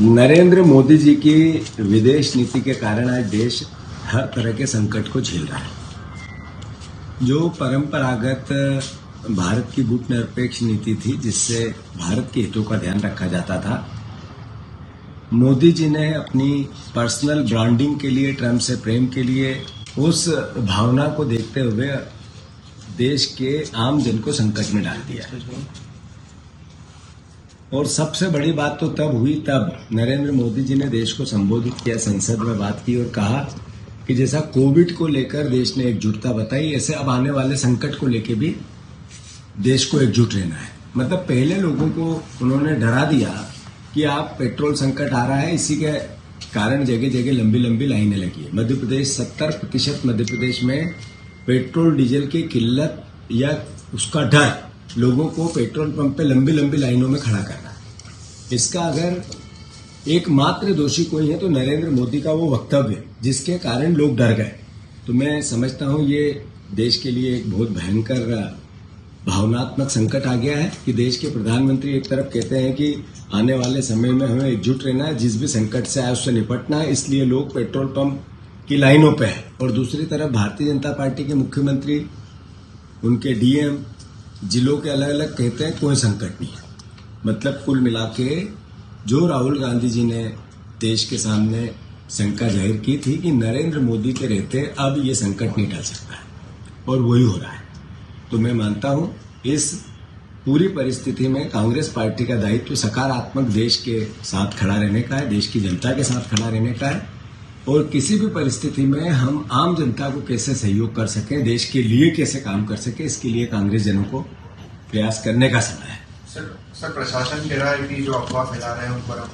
नरेंद्र मोदी जी की विदेश नीति के कारण आज देश हर तरह के संकट को झेल रहा है। जो परंपरागत भारत की गुटनिरपेक्ष नीति थी, जिससे भारत के हितों का ध्यान रखा जाता था, मोदी जी ने अपनी पर्सनल ब्रांडिंग के लिए, ट्रम्प से प्रेम के लिए, उस भावना को देखते हुए देश के आम जन को संकट में डाल दिया। और सबसे बड़ी बात तो तब हुई तब नरेंद्र मोदी जी ने देश को संबोधित किया, संसद में बात की और कहा कि जैसा कोविड को लेकर देश ने एकजुटता बताई, ऐसे अब आने वाले संकट को लेकर भी देश को एकजुट रहना है। मतलब पहले लोगों को उन्होंने डरा दिया कि आप पेट्रोल संकट आ रहा है, इसी के कारण जगह जगह लंबी लंबी लाइनें लगी है। मध्य प्रदेश 70% मध्य प्रदेश में पेट्रोल डीजल की किल्लत या उसका डर लोगों को पेट्रोल पंप पे लंबी लंबी लाइनों में खड़ा करना है। इसका अगर एकमात्र दोषी कोई है तो नरेंद्र मोदी का वो वक्तव्य, जिसके कारण लोग डर गए। तो मैं समझता हूं ये देश के लिए एक बहुत भयंकर भावनात्मक संकट आ गया है कि देश के प्रधानमंत्री एक तरफ कहते हैं कि आने वाले समय में हमें एकजुट रहना है, जिस भी संकट से आए उससे निपटना है, इसलिए लोग पेट्रोल पंप की लाइनों पे है। और दूसरी तरफ भारतीय जनता पार्टी के मुख्यमंत्री, उनके डीएम जिलों के अलग अलग कहते हैं कोई संकट नहीं है। मतलब कुल मिला के जो राहुल गांधी जी ने देश के सामने शंका जाहिर की थी कि नरेंद्र मोदी के रहते अब ये संकट नहीं टल सकता है, और वही हो रहा है। तो मैं मानता हूं इस पूरी परिस्थिति में कांग्रेस पार्टी का दायित्व सकारात्मक देश के साथ खड़ा रहने का है, देश की जनता के साथ खड़ा रहने का है, और किसी भी परिस्थिति में हम आम जनता को कैसे सहयोग कर सकें, देश के लिए कैसे काम कर सकें, इसके लिए कांग्रेस जनों को प्रयास करने का समय है। सर प्रशासन कह रहा है कि जो अफवाह फैला रहे हैं उन पर हम